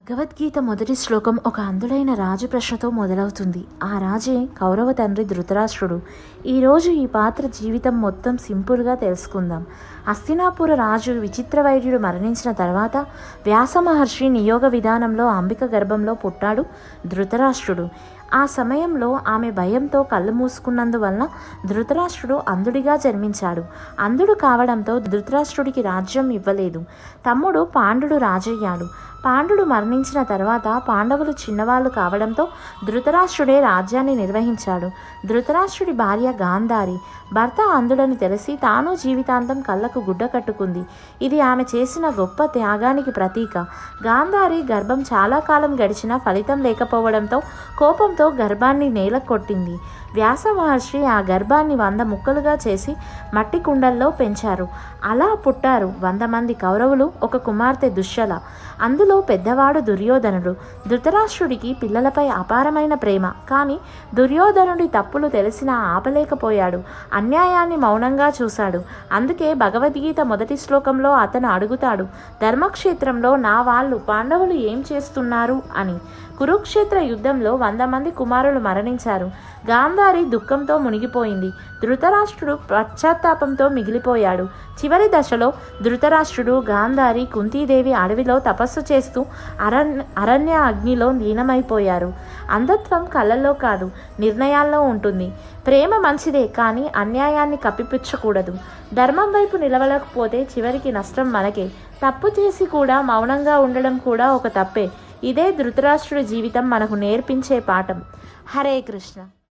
భగవద్గీత మొదటి శ్లోకం ఒక అందుడైన రాజు ప్రశ్నతో మొదలవుతుంది. ఆ రాజే కౌరవ తండ్రి ధృతరాష్ట్రుడు. ఈరోజు ఈ పాత్ర జీవితం మొత్తం సింపుల్గా తెలుసుకుందాం. హస్తినాపుర రాజు విచిత్ర వైద్యుడు మరణించిన తర్వాత వ్యాస మహర్షి నియోగ విధానంలో అంబిక గర్భంలో పుట్టాడు ధృతరాష్ట్రుడు. ఆ సమయంలో ఆమె భయంతో కళ్ళు మూసుకున్నందువలన ధృతరాష్ట్రుడు అంధుడిగా జన్మించాడు. అంధుడు కావడంతో ధృతరాష్ట్రుడికి రాజ్యం ఇవ్వలేదు. తమ్ముడు పాండుడు రాజయ్యాడు. పాండుడు మరణించిన తర్వాత పాండవులు చిన్నవాళ్ళు కావడంతో ధృతరాష్ట్రుడే రాజ్యాన్ని నిర్వహించాడు. ధృతరాష్ట్రుడి భార్య గాంధారి భర్త అంధుడని తెలిసి తాను జీవితాంతం కళ్ళకు గుడ్డ కట్టుకుంది. ఇది ఆమె చేసిన గొప్ప త్యాగానికి ప్రతీక. గాంధారి గర్భం చాలా కాలం గడిచినా ఫలితం లేకపోవడంతో కోపంతో గర్భాన్ని నేల కొట్టింది. వ్యాస మహర్షి ఆ గర్భాన్ని 100 ముక్కలుగా చేసి మట్టి కుండల్లో పెంచారు. అలా పుట్టారు 100 మంది కౌరవులు, ఒక కుమార్తె దుశ్శల. అందులో పెద్దవాడు దుర్యోధనుడు. ధృతరాష్ట్రుడికి పిల్లలపై అపారమైన ప్రేమ. కానీ దుర్యోధనుడి తప్పులు తెలిసినా ఆపలేకపోయాడు. అన్యాయాన్ని మౌనంగా చూశాడు. అందుకే భగవద్గీత మొదటి శ్లోకంలో అతను అడుగుతాడు, ధర్మక్షేత్రంలో నా వాళ్ళు పాండవులు ఏం చేస్తున్నారు అని. కురుక్షేత్ర యుద్ధంలో 100 మంది కుమారులు మరణించారు. గాంధారి దుఃఖంతో మునిగిపోయింది. ధృతరాష్ట్రుడు పశ్చాత్తాపంతో మిగిలిపోయాడు. చివరి దశలో ధృతరాష్ట్రుడు, గాంధారి, కుంతీదేవి అడవిలో తపస్సు చేస్తూ అరణ్య అగ్నిలో లీనమైపోయారు. అంధత్వం కళ్ళల్లో కాదు, నిర్ణయాల్లో ఉంటుంది. ప్రేమ మంచిదే, కానీ అన్యాయాన్ని కప్పిపుచ్చకూడదు. ధర్మం వైపు నిలవలేకపోతే చివరికి నష్టం మనకే. తప్పు చేసి కూడా మౌనంగా ఉండడం కూడా ఒక తప్పే. ఇదే ధృతరాష్ట్రుడి జీవితం మనకు నేర్పించే పాఠం. హరే కృష్ణ.